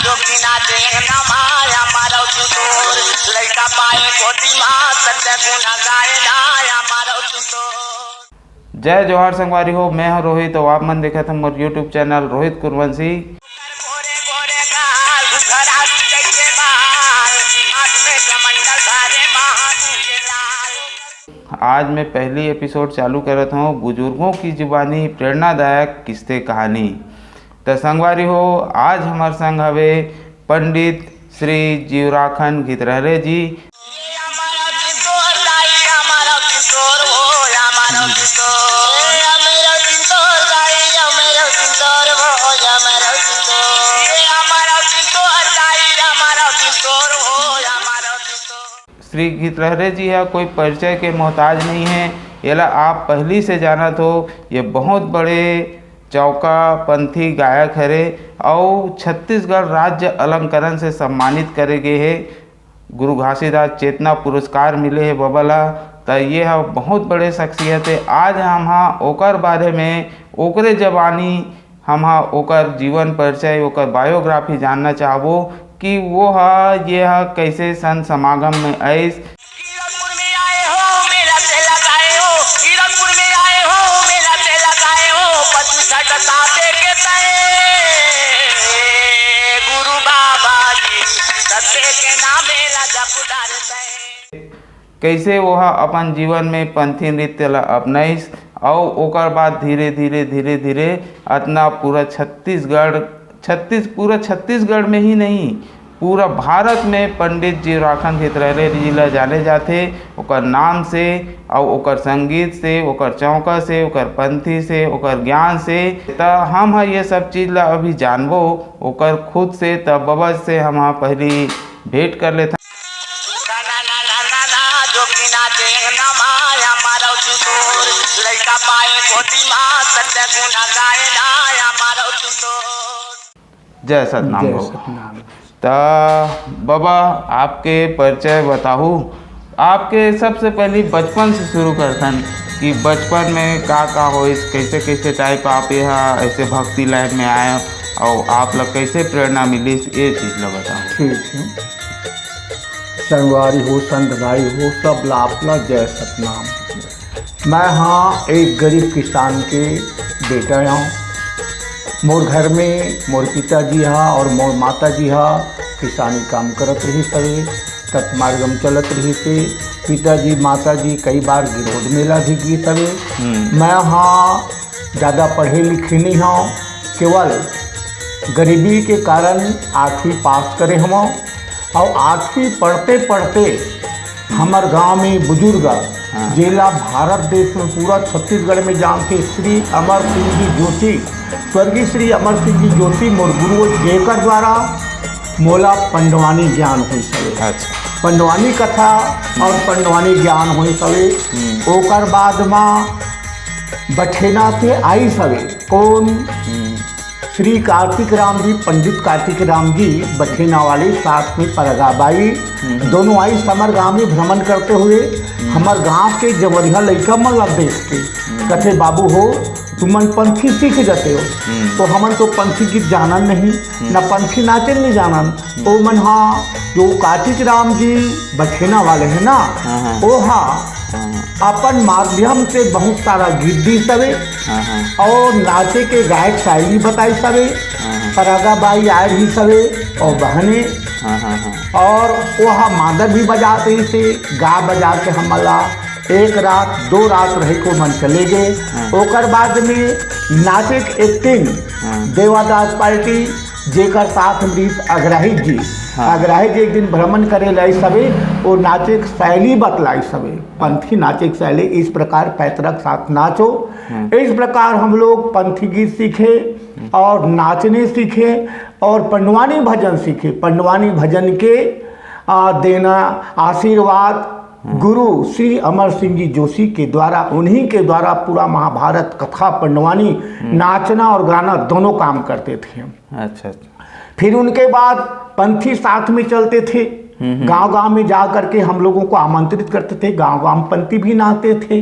जो कि नाचे ना माया मारो चुतोर लड़का पाए कोटी मां सत्य गुना गाए ना मारो चुतोर। जय जोहार संगवारी हो, मैं हूं रोहित और आप मन देखा था मोर यूट्यूब चैनल रोहित कुरवंशी। आज मैं पहली एपिसोड चालू करत हूँ बुजुर्गों की जुबानी प्रेरणादायक किस्से कहानी। तो संगवारी हो, आज हमारे संग हवे पंडित श्री जीवराखन गितरहरे जी। श्री गितरहरे जी है कोई परिचय के मोहताज नहीं है, यला आप पहली से जानत हो। ये बहुत बड़े चौका पंथी गायक हरे और छत्तीसगढ़ राज्य अलंकरण से सम्मानित करे गए है। गुरु घासीदास चेतना पुरस्कार मिले है बबला। तो ये है बहुत बड़े शख्सियत है। आज हम ओकर बारे में ओकरे जवानी हम ओकर जीवन परिचय ओकर बायोग्राफी जानना चाहबो कि वो ये कैसे संत समागम में ऐस गुरु बाबा जी सत्य के नामे कैसे वो अपन जीवन में पंथी नृत्य ला अपनाइस और ओकर बाद धीरे धीरे इतना पूरा छत्तीसगढ़ में ही नहीं पूरा भारत में पंडित जीवराखन गितरहरे जी ला जाने जाते ओकर नाम से और ओकर संगीत से ओकर चौका से ओकर पंथी से ओकर ज्ञान से। तो हम ये सब चीज़ ला अभी जानबो ओकर खुद से। तब बाबा से हम पहली भेंट कर लेते। जय सतनाम बाबा। तो बाबा आपके परिचय बताऊँ, आपके सबसे पहले बचपन से शुरू करथन कि बचपन में का हो कैसे टाइप आप यहाँ ऐसे भक्ति लाइन में आए और आप लोग कैसे प्रेरणा मिली ये चीज़ ला बताओ। ठीक है, संगवारी हो संत भाई हो सब लापला जय सतनाम। मैं एक गरीब किसान के बेटा हूँ। मोर घर में मोर पिताजी और मोर माताजी किसानी काम करत रही सवे तत्मार्गम चलत रही से। पिताजी माताजी कई बार गिरोध मेला भी गई सवे। मैं ज़्यादा पढ़े लिखे नहीं हूँ, केवल गरीबी के कारण 8वीं पास करे हम। और 8वीं पढ़ते पढ़ते हमार गांव में बुजुर्ग जिला भारत देश में पूरा छत्तीसगढ़ में जान के श्री अमर सिंह जी जोशी, स्वर्गीय श्री अमर सिंह जी जोशी मोर गुरु जेकर द्वारा मोला पंडवानी ज्ञान हुई सवे। अच्छा, पंडवानी कथा और पंडवानी ज्ञान हुई सवे। ओकर बाद में बठेना से आई सवे कौन श्री कार्तिक राम जी, पंडित कार्तिक राम जी बठेना वाले, साथ में परगाबाई दोनों आई समर गांव में भ्रमण करते हुए हमार गांव के जवरिया लड़का मन लग देख के कथे बाबू हो तुमन पंथी सीख जाते हो। तो हमन तो पंथी गीत जानन नहीं न पंथी नाचे नहीं जानन। तो मन जो कार्तिक राम जी बठेना वाले हैं ना वो अपन माध्यम से बहुत सारा गीत दी सवे और नाचे के गायक शैली बताई सवे। परागाबाई आए भी सवे और बहने और वह मादर भी बजाते ही से गा बजा के हमला 1 रात 2 रात रहे को मन चले गए। ओकर बाद में नाचे के एक्टिंग देवादास पार्टी जेकर साथ मृत अग्राही जी अग्राही जी एक दिन भ्रमण करे लाई सवे और नाचे की शैली बतलाई सवे। पंथी नाचे की शैली इस प्रकार पैतरक साथ नाचो। इस प्रकार हम लोग पंथी गीत सीखे और नाचने सीखे और पंडवानी भजन सीखे। पंडवानी भजन के देना आशीर्वाद गुरु श्री अमर सिंह जी जोशी के द्वारा, उन्हीं के द्वारा पूरा महाभारत कथा पंडवानी नाचना और गाना दोनों काम करते थे। अच्छा। फिर उनके बाद पंथी साथ में चलते थे। गांव गांव में जा करके हम लोगों को आमंत्रित करते थे, गांव गांव पंथी भी नहाते थे।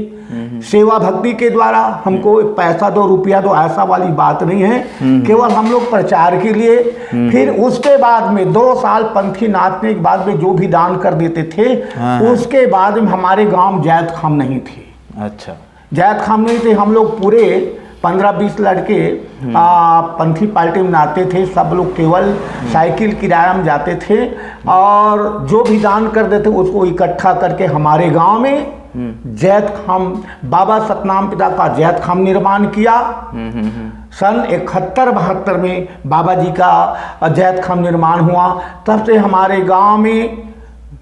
सेवा भक्ति के द्वारा हमको पैसा दो रुपया दो ऐसा वाली बात नहीं है, केवल हम लोग प्रचार के लिए। फिर उसके बाद में 2 साल पंथी नाचने के बाद में जो भी दान कर देते थे, उसके बाद में हमारे गांव जैत खाम नहीं थे। अच्छा, जैत खाम नहीं थे। हम लोग पूरे 15-20 लड़के पंथी पार्टी में नाते थे। सब लोग केवल साइकिल किराया में जाते थे और जो भी दान कर देते उसको इकट्ठा करके हमारे गांव में जैत खाम, बाबा सतनाम पिता का जैत खाम निर्माण किया। सन 71-72 में बाबा जी का जैत खाम निर्माण हुआ। तब से हमारे गांव में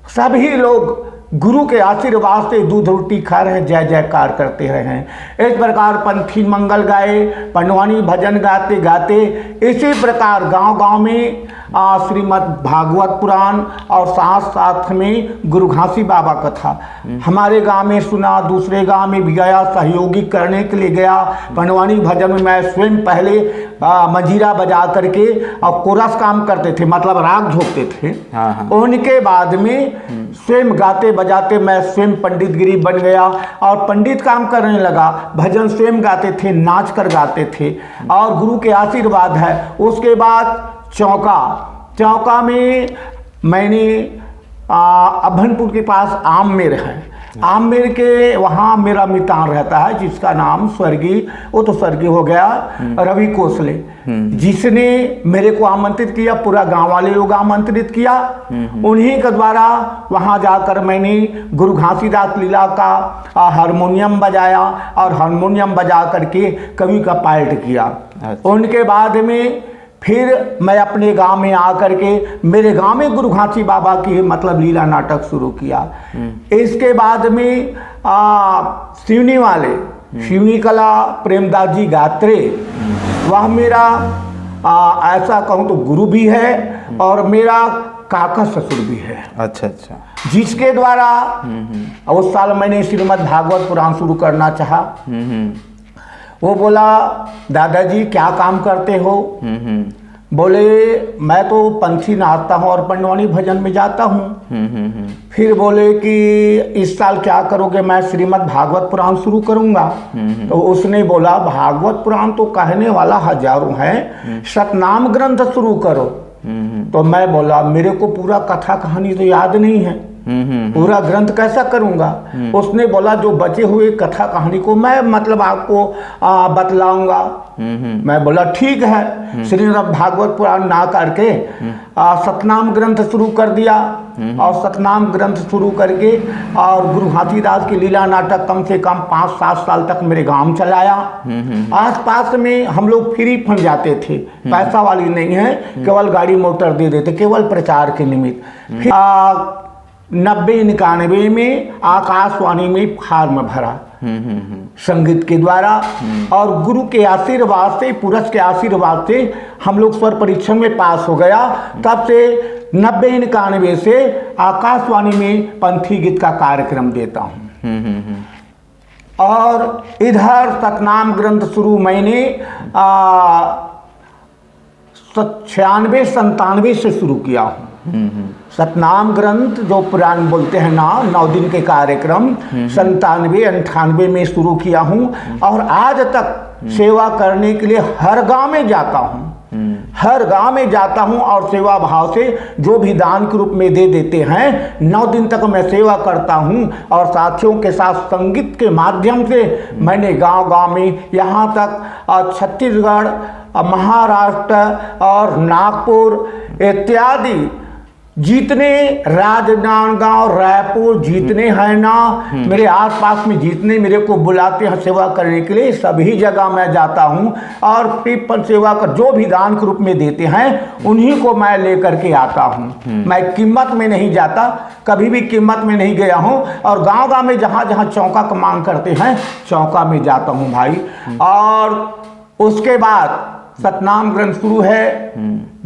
सभी लोग गुरु के आशीर्वाद से दूध रोटी खा रहे हैं, जय जयकार करते रहे हैं। इस प्रकार पंथी मंगल गाए, पंडवानी भजन गाते गाते इसी प्रकार गांव गांव में श्रीमद् भागवत पुराण और साथ साथ में गुरु घासी बाबा कथा हमारे गांव में सुना, दूसरे गांव में भी गया, सहयोगी करने के लिए गया। पंडवानी भजन में मैं स्वयं पहले मंजीरा बजा करके और कोरस काम करते थे, मतलब राग झोंकते थे। उनके बाद में स्वयं गाते बजाते मैं स्वयं पंडित गिरी बन गया और पंडित काम करने लगा। भजन स्वयं गाते थे, नाच कर गाते थे और गुरु के आशीर्वाद है। उसके बाद चौका में मैंने अभनपुर के पास आममेर है, आममेर के वहाँ मेरा मितान रहता है जिसका नाम स्वर्गीय, वो तो स्वर्गीय हो गया, रवि कोसले, जिसने मेरे को आमंत्रित किया, पूरा गांव वाले लोग आमंत्रित किया। उन्हीं के द्वारा वहाँ जाकर मैंने गुरु घासीदास लीला का हारमोनियम बजाया और हारमोनियम बजा करके कवि का पाठ किया। उनके बाद में फिर मैं अपने गांव में आकर के मेरे गांव में गुरु घासी बाबा की मतलब लीला नाटक शुरू किया। इसके बाद में सिवनी वाले शिवनी कला प्रेमदास जी गात्रे, वह मेरा ऐसा कहूँ तो गुरु भी है और मेरा काका ससुर भी है। अच्छा अच्छा, जिसके द्वारा उस साल मैंने श्रीमद् भागवत पुराण शुरू करना चाहा। वो बोला दादाजी क्या काम करते हो? बोले मैं तो पंथी नाचता हूँ और पंडवानी भजन में जाता हूँ। फिर बोले कि इस साल क्या करोगे? मैं श्रीमद् भागवत पुराण शुरू करूँगा। तो उसने बोला भागवत पुराण तो कहने वाला हजारों हैं, सतनाम ग्रंथ शुरू करो। तो मैं बोला मेरे को पूरा कथा कहानी तो याद नहीं है, पूरा ग्रंथ कैसा करूंगा? उसने बोला जो बचे हुए कथा कहानी को मैं मतलब आपको बतलाऊंगा। मैं बोला ठीक है। श्रीमद् भागवत पुराण ना करके सतनाम ग्रंथ शुरू कर दिया और सतनाम ग्रंथ शुरू करके और गुरु घासीदास की लीला नाटक कम से कम 5-7 साल तक मेरे गांव चलाया। आस पास में हम लोग फ्री फंड जाते थे, पैसा वाली नहीं है, केवल गाड़ी मोटर दे देते, केवल प्रचार के निमित्त। 90-91 में आकाशवाणी में फार्म भरा संगीत के द्वारा और गुरु के आशीर्वाद से, पुरुष के आशीर्वाद से हम लोग स्वर परीक्षण में पास हो गया। तब से 90-91 से आकाशवाणी में पंथी गीत का कार्यक्रम देता हूँ। और इधर सतनाम ग्रंथ शुरू मैंने 96-97 से शुरू किया हूँ। सतनाम ग्रंथ जो पुराण बोलते हैं ना, 9 दिन के कार्यक्रम 97-98 में शुरू किया हूँ और आज तक सेवा करने के लिए हर गांव में जाता हूँ, हर गांव में जाता हूँ और सेवा भाव से जो भी दान के रूप में दे देते हैं 9 दिन तक मैं सेवा करता हूँ। और साथियों के साथ संगीत के माध्यम से मैंने गांव गांव में यहाँ तक छत्तीसगढ़, महाराष्ट्र और नागपुर इत्यादि जितने राजनांदगांव, रायपुर जितने हैं ना, मेरे आसपास में जितने मेरे को बुलाते हैं सेवा करने के लिए, सभी जगह मैं जाता हूं और पीपल सेवा का जो भी दान के रूप में देते हैं उन्हीं को मैं लेकर के आता हूं। मैं कीमत में नहीं जाता, कभी भी कीमत में नहीं गया हूं और गांव गांव में जहां जहां चौका का मांग करते हैं चौका में जाता हूं भाई। और उसके बाद सतनाम ग्रंथ शुरू है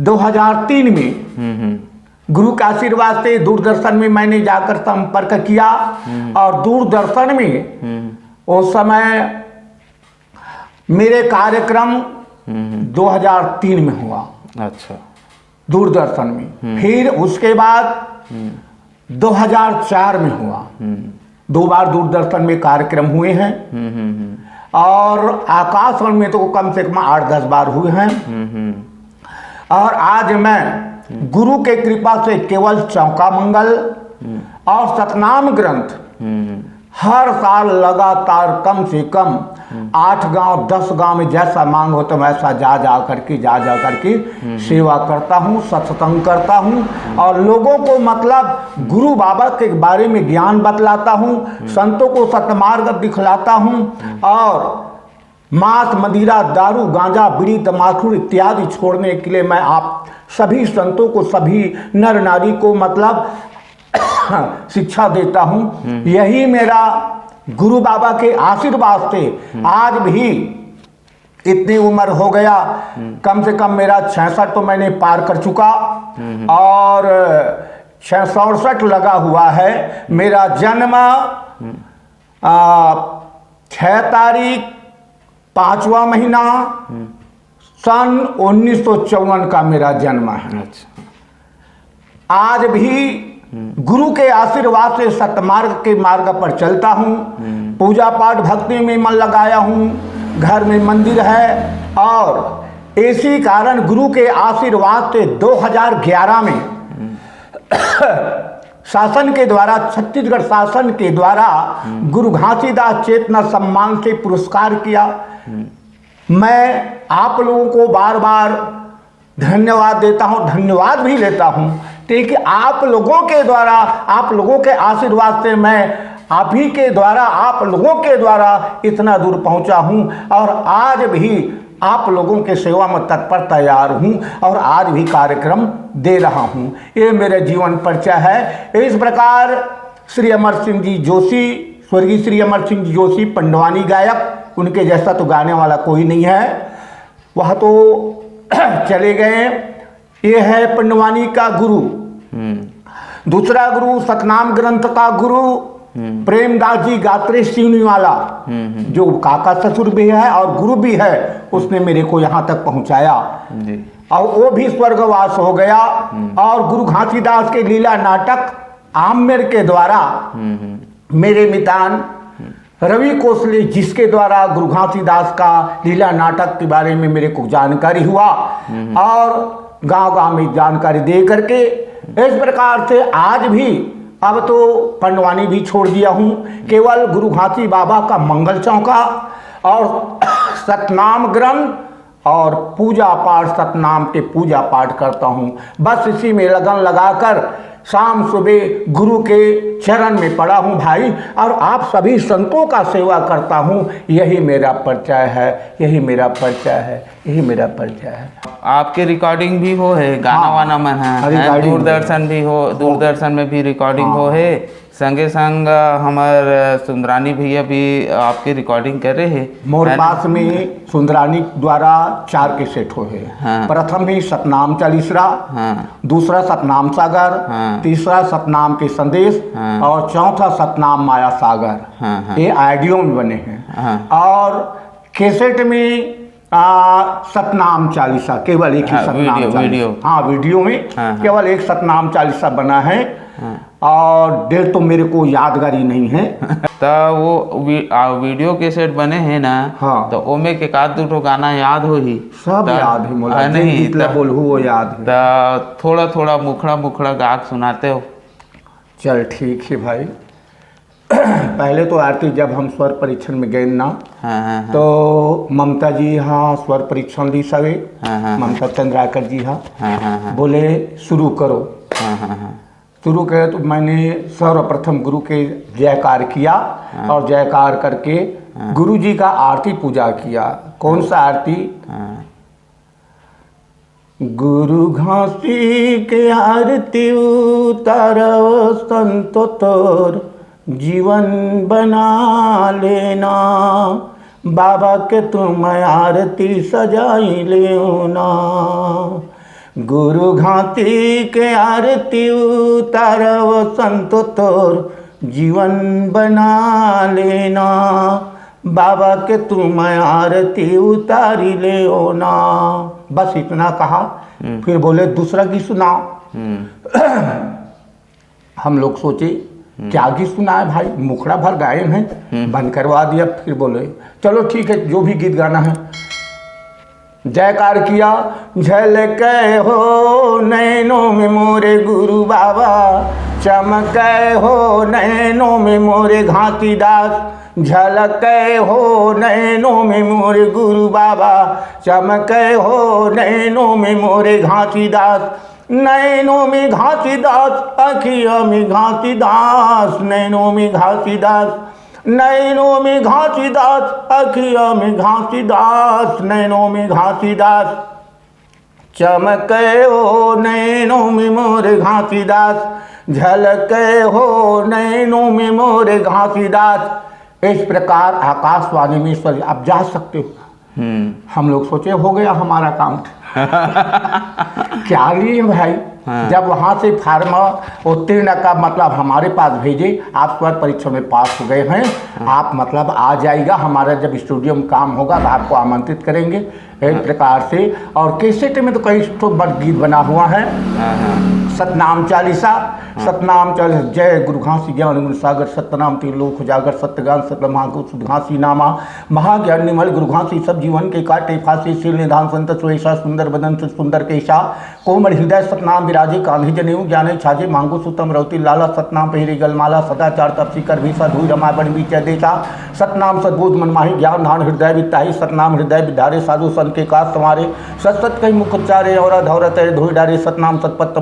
2003 में। गुरु का आशीर्वाद से दूरदर्शन में मैंने जाकर संपर्क किया और दूरदर्शन में उस समय मेरे कार्यक्रम 2003 में हुआ। अच्छा, दूरदर्शन में। फिर उसके बाद 2004 में हुआ। 2 बार दूरदर्शन में कार्यक्रम हुए हैं और आकाशवाणी में तो कम से कम 8-10 बार हुए हैं। और आज मैं गुरु के कृपा से केवल चौका मंगल और सतनाम ग्रंथ हर साल लगातार कम से कम 8 गांव 10 गांव में जैसा मांग हो तो वैसा जा करके सेवा करता हूँ, सत्संग करता हूँ और लोगों को मतलब गुरु बाबा के बारे में ज्ञान बतलाता हूँ, संतों को सतमार्ग दिखलाता हूँ और मांस, मदिरा, दारू, गांजा, बीड़ी, तम्बाकू इत्यादि छोड़ने के लिए मैं आप सभी संतों को, सभी नर नारी को मतलब शिक्षा देता हूँ। यही मेरा गुरु बाबा के आशीर्वाद से आज भी इतनी उम्र हो गया, कम से कम मेरा 66 तो मैंने पार कर चुका और 66 लगा हुआ है। मेरा जन्म 6 तारीख 5वां महीना सन 1954 का मेरा जन्म है। आज भी गुरु के आशीर्वाद से सतमार्ग के मार्ग पर चलता हूँ, पूजा पाठ भक्ति में मन लगाया हूँ, घर में मंदिर है और इसी कारण गुरु के आशीर्वाद से 2011 में शासन के द्वारा, छत्तीसगढ़ शासन के द्वारा गुरु घासीदास चेतना सम्मान से पुरस्कार किया। मैं आप लोगों को बार बार धन्यवाद देता हूँ, धन्यवाद भी लेता हूँ कि आप लोगों के द्वारा, आप लोगों के आशीर्वाद से मैं आप ही के द्वारा, आप लोगों के द्वारा इतना दूर पहुंचा हूं और आज भी आप लोगों के सेवा में तत्पर तैयार हूं और आज भी कार्यक्रम दे रहा हूं। ये मेरे जीवन परिचय है। इस प्रकार श्री अमर सिंह जी जोशी, स्वर्गीय श्री अमर सिंह जी जोशी पंडवानी गायक, उनके जैसा तो गाने वाला कोई नहीं है, वह तो चले गए। ये है पंडवानी का गुरु। दूसरा गुरु सतनाम ग्रंथ का गुरु प्रेमदास जी गात्रे सिवनी वाला, जो काका ससुर भी है और गुरु भी है, उसने मेरे को यहाँ तक पहुँचाया और वो भी स्वर्गवास हो गया। और गुरु घासीदास के लीला नाटक आमेर के द्वारा मेरे मितान रवि कोसले, जिसके द्वारा गुरु घासीदास का लीला नाटक के बारे में मेरे को जानकारी हुआ और गांव-गांव में जानकारी दे करके इस प्रकार से आज भी, अब तो पंडवानी भी छोड़ दिया हूँ, केवल गुरु घासी बाबा का मंगल चौका और सतनाम ग्रंथ और पूजा पाठ, सतनाम के पूजा पाठ करता हूँ। बस इसी में लगन लगाकर शाम सुबह गुरु के चरण में पड़ा हूँ भाई, और आप सभी संतों का सेवा करता हूँ। यही मेरा परिचय है, यही मेरा परिचय है, यही मेरा परिचय है। आपके रिकॉर्डिंग भी हो है, गाना वाना मन है, दूरदर्शन भी हो, दूरदर्शन में भी रिकॉर्डिंग हो है, संगे संग हमार सुंदरानी भैया भी आपकी रिकॉर्डिंग कर रहे हैं। मोर पास में सुंदरानी द्वारा 4 के सेट हो है। प्रथम ही सतनाम चालीसरा, दूसरा सतनाम सागर, तीसरा सतनाम के संदेश और चौथा सतनाम माया सागर। ये ऑडियो में बने हैं और कैसेट में सतनाम चालीसा, केवल एक ही सतनाम चालीसा। हाँ, वीडियो में केवल एक सतनाम चालीसा बना है और डेट तो मेरे को यादगारी नहीं है। तो वो वीडियो के सेट बने हैं ना, हाँ, तो ओमे के का दो गाना याद हो ही? सब याद है मोला, नहीं बोलू वो याद है। तो थोड़ा थोड़ा मुखड़ा मुखड़ा गा सुनाते हो? चल ठीक है भाई। पहले तो आरती जब हम स्वर परीक्षण में गए ना, तो ममता जी हाँ स्वर परीक्षण ली सवे, ममता चंद्राकर जी हाँ बोले शुरू करो। शुरू करे तो मैंने सर्वप्रथम गुरु के जयकार किया और जयकार करके गुरु जी का आरती पूजा किया। कौन सा आरती? गुरु घासी के आरती उतारो संतो तोर जीवन बना लेना, बाबा के तुम आरती सजाई लेना। गुरु घाटी के आरती उतारो संतो तोर जीवन बना लेना, बाबा के तुम आरती उतारी लेना। बस इतना कहा। फिर बोले दूसरा की सुनाओ। हम लोग सोचे क्या गीत सुना है भाई, मुखड़ा भर गाए हैं, बंद करवा दिया। फिर बोले चलो ठीक है, जो भी गीत गाना है। जयकार किया। झलके हो नैनों में मोरे गुरु बाबा, चमके हो नैनों में मोरे घाटीदास। झलके हो नैनों में मोरे गुरु बाबा, चमके हो नैनों में मोरे घाटीदास। नैनों में घाटीदास, अखियों में घाटीदास, नैनों में घाटीदास। नैनों में घाटीदास, अखियों में घाटीदास, नैनों में घाटीदास। चमके हो नैनों में मोरे घाटीदास, झलके हो नैनों में मोरे घाटीदास। इस प्रकार आकाशवाणी में ईश्वर आप जा सकते हो। हम लोग सोचे हो गया हमारा काम। क्या लिए भाई। जब वहाँ से फार्मा उत्तीर्ण का मतलब हमारे पास भेजे, आप स्वर परीक्षा में पास हो गए हैं, आप मतलब आ जाएगा, हमारा जब स्टूडियो में काम होगा तो आपको आमंत्रित करेंगे। एक प्रकार से। और कैसेट में तो कई गीत बना हुआ है। सतनाम चालीसा, सतनाम चालीसा, जय गुरु घासी ज्ञान गुरु सागर, सतनाम त्रिलोक उजागर, सत्यगान सतमागो सुध घासी नामा, महाज्ञान निमल गुरु घासी, सब जीवन के काटे फांसी, शील निधान संत सुरेशा, सुंदर बदन सुंदर केशा, कोमल हृदय सतनाम विराजे, कान्हे जनेऊ ज्ञाने छाजे, मांगो सुतम रौती लाला, सतनाम पहिरे गलमाला, सदाचार तपसी कर भी साधु रमा बन बीच देशा, सतनाम सद्बोध मनमाही, ज्ञान धान हृदय वित्ताही, सतनाम हृदय विधारे, साधु संत के काज संवारे, सत कई मुख उच्चारे और धौरत धोई डारे, सतनाम सतपत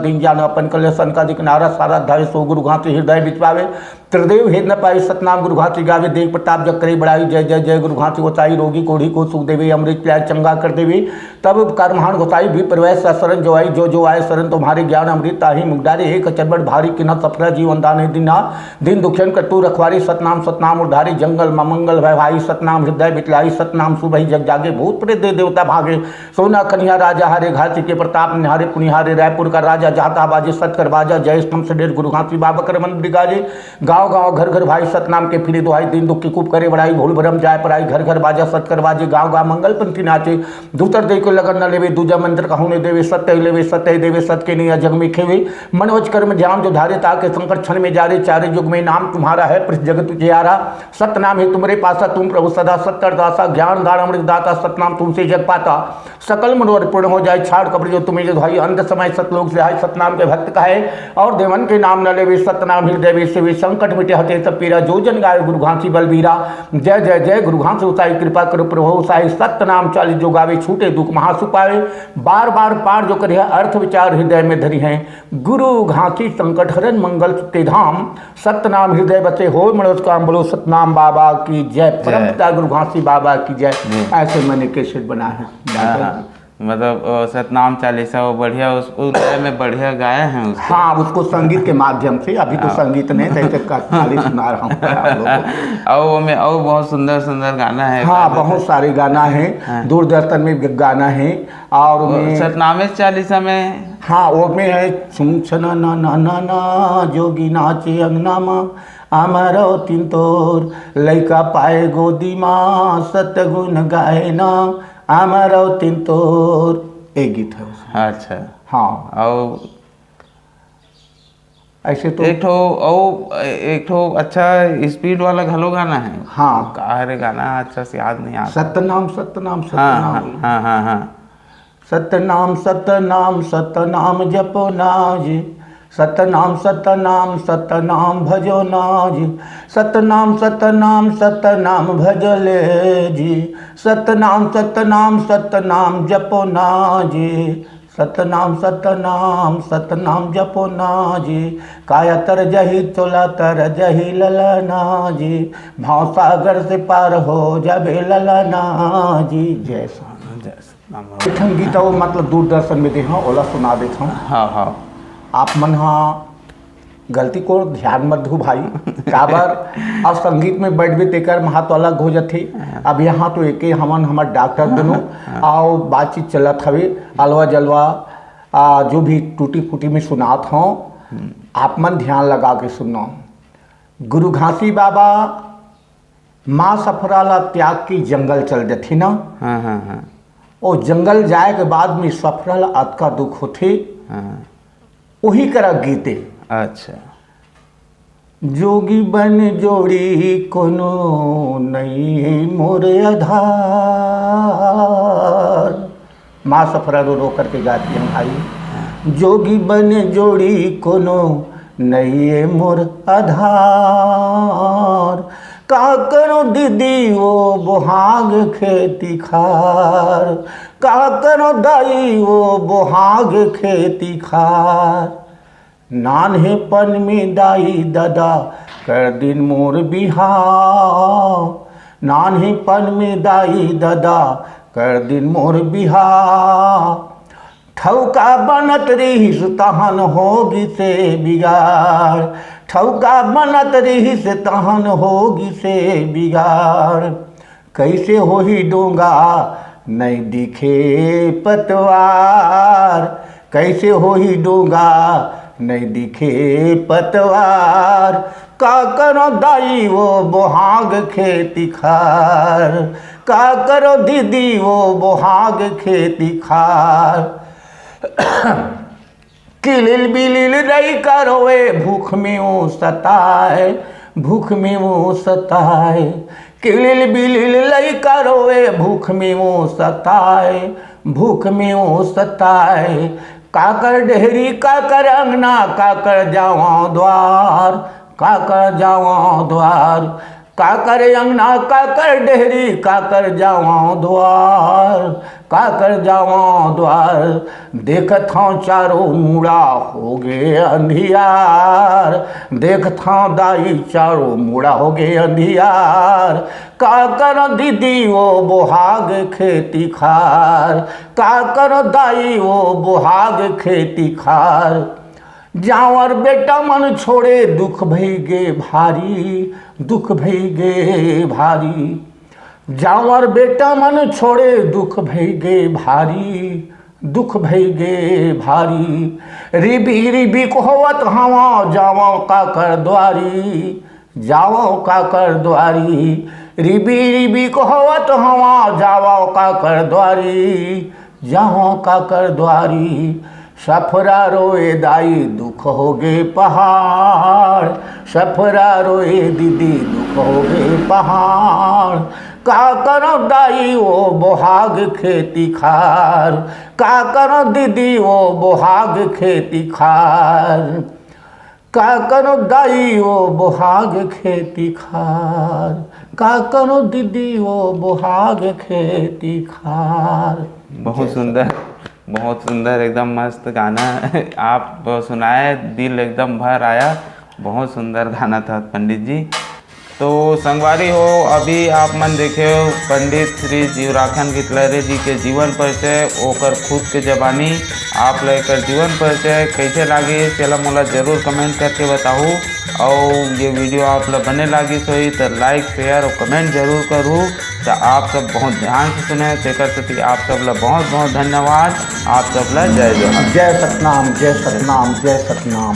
दिन ज्ञान अपन कल सन का दिख नारा, सारा धारे सो गुरु घाटी हृदय बिचवावे, त्रिदेव हेद न पाई, सतनाम गुरु घाटी गावे, देव प्रताप जग करे बड़ाई, जय जय जय गुरु घाटी गोसाई, रोगी कोढ़ी को सुख देवे, अमृत प्याय चंगा कर देवे, तब कर्महान गोसाई भी प्रवेश शरण जो आई, जो आए शरण तुम्हारे ज्ञान अमृत ताही, मुगडारे एक चरबट भारी किन्ह सफरा जीवन दान दिना, दिन दुखियन कटु रखवारी, सतनाम सतनाम उद्धारी, जंगल मंगल भय भाई, सतनाम हृदय बितलाई, सतनाम सुबह जग जागे, भूत प्रेत देवता भागे, सोना कन्या राजा हारे, घाटी के प्रताप निहारे, पुनिहारे, रायपुर का राजा जाता बाजे, सतकर बाजा, जय स्तंभ से डेढ़ गुरु घाटी बाबा कर मन बिगाजे, गाँव गाँव घर घर भाई, सतनाम के फिरे दुहाई, दिन दुख की खूब करे बड़ाई, भूल भरम जाए पराई, घर घर बाजा सतकर बाजे, गाँव गाँव मंगल पंथी नाचे, दूतर दे को लगन न लेवे, दूजा मंत्र कहूँ ने देवे, सत्य लेवे सत्य देवे, सत के नहीं जग में खेवे, मनोज कर्म ध्यान जो धारे, ताके संकट क्षण में जारे, चारे युग में नाम तुम्हारा है, पृथ्वी जगत तुझियारा, सतनाम है तुम्हारे पासा, तुम प्रभु सदा सत्तर दासा, ज्ञान दान अमृत दाता, सतनाम तुमसे जग पाता, सकल मनोहर पूर्ण हो जाए, छाड़ कब्र जो तुम्हें जो भाई, अंत समय सतलोक से आए, सतनाम के भक्त कहे, और देवन के नाम न लेवे, सतनाम हृदय से वे, संकट मिटे हते तब पीरा, जो जन गाय गुरु घासी बलबीरा, जय जय जय गुरु घासी उसाई, कृपा करो प्रभु उसाई, सतनाम चालीस जो गावे, छूटे दुख महासु पावे, बार बार पार जो करे, अर्थ विचार हृदय में धरी हैं, गुरु घासी संकट हरण मंगल ते धाम, सतनाम हृदय बसे हो मनोज काम, बोलो सतनाम बाबा की जय, परम पिता गुरु घासी बाबा की जय। ऐसे मैंने कैसेट बना है। मतलब सतनाम चालीसा वो बढ़िया उस में बढ़िया गाए हैं उसको। हाँ, उसको संगीत के माध्यम से, अभी तो संगीत नहीं थे, खाली सुना रहा हूँ। और वो में और बहुत सुंदर सुंदर गाना है। हाँ, बहुत सारे गाना है, दूरदर्शन में गाना है। और सतनाम चालीसा में हाँ, वो में है सुन ना ना ना ना जोगी नाचे अंगनामा, आमारो तीन तोर लैका पाए गोदी माँ, सतगुण गाए ना आमारो तीन तोर, एक गीत है उसमें। अच्छा हाँ, और ऐसे तो एक ठो अच्छा स्पीड वाला घलो गाना है। हाँ, अरे गाना अच्छा से याद नहीं आता। सतनाम सतनाम हाँ सतनाम, हाँ हाँ हाँ, सतनाम सतनाम सतनाम जपो नाज, सतनाम सतनाम सतनाम भजो नाज, सतनाम सतनाम सतनाम भजले जी, सतनाम सतनाम सतनाम जपो नाज, सतनाम सतनाम सतनाम जपो नाजी, काया तर जही तोला तर जही ललना जी, भाव सागर से पार हो जाबे ललना जी। जैसा गीता वो मतलब दूरदर्शन में देखा, ओला सुना देता हूँ। हाँ हाँ, आप मन हाँ गलती को ध्यान मत दू भाई, काबर और संगीत में बैठ भी तेकर महत्व अलग हो जाते। अब यहाँ तो एक हमन हमार डॉक्टर दोनों आओ बातचीत चलत हवे, अलवा जलवा जो भी टूटी फूटी में सुनात हूँ, आप मन ध्यान लगा के सुनो। गुरु घासी बाबा माँ सफराला त्याग की जंगल चल जाती ना। हाँ हाँ हाँ, और जंगल जाए के बाद में सफराला अत का दुख होते, वही करा गीते। अच्छा। जोगी बन जोड़ी कोनो नहीं मोर आधार। माँ सफरा रो रो करके गाती हैं भाई। जोगी बन जोड़ी कोनो नहीं मोर आधार। का करो दीदी वो बोहाग खेती खार। का करो दाई वो बोहाग खेती खार। नान्हेपन में दाई दादा कर दिन मोर बिहार। नान्हेपन में दाई दादा कर दिन मोर बिहार। ठौका बनत रहीस तहन होगी से बिगाड़। ठौका बनत रहीस तहन होगी से बिगाड़। कैसे होही डोंगा नहीं दिखे पतवार। कैसे होही डोंगा नहीं दिखे पतवार। का करो दाई वो बोहाग खेती खार। का करो दीदी वो बोहाग खेती खार। किलिल बिलिल रही करोए भूख में वो सताए। भूख में वो सताए। किलिल बिलिल लई करोए भूख में वो सताए। भूख में वो सताए। काकर डेहरी काकर अंगना काकर जावा द्वार। काकर जावा द्वार। काकर अंगना काकर डेहरी काकर जावा द्वार। काकर जावा द्वार। देखत हूँ चारों मुड़ा हो गए अंधियार। देखत हूँ दाई चारों मुड़ा हो गए अंधियार। का करो दीदी वो बोहाग खेती खार। का करो दाई वो बोहाग खेती खार। जावर बेटा मन छोड़े दुख भई गे भारी। दुख भई गे भारी। जावर बेटा मन छोड़े दुख भई गे भारी। दुख भई गे भारी। रिबी रिबी कोहवत हवा जावा काकर द्वारी। जावा काकर द्वारी। रिबी रिबी कोहवत हवा जावा काकर द्वारी। जावा काकर द्वारी। सफरा रोए दाई दुख हो गए पहाड़। सफरा रोए दीदी दुख हो गए पहाड़। का करो दाई वो बोहाग खेती खार। का करो दीदी वो बोहाग खेती खार। का करो दाई वो बोहाग खेती खार। का करो दीदी वो बोहाग खेती खार। बहुत सुंदर एकदम मस्त गाना आप सुनाए, दिल एकदम भर आया। बहुत सुंदर गाना था पंडित जी। तो संगवारी हो, अभी आप मन देखे हो पंडित श्री जीवराखन गितलहरे जी के जीवन परिचय, ओकर खुद के जबानी आप लेकर जीवन परिचय कैसे लागे चला मोला जरूर कमेंट करके बताऊँ। और ये वीडियो आप लोग बने लागी सोई तो लाइक शेयर और कमेंट जरूर करूँ। तो आप सब बहुत ध्यान से सुने तेकर प्रति आप सब ला बहुत बहुत धन्यवाद। आप सब ला जय जोहार। जय सतनाम जय सतनाम जय सतनाम।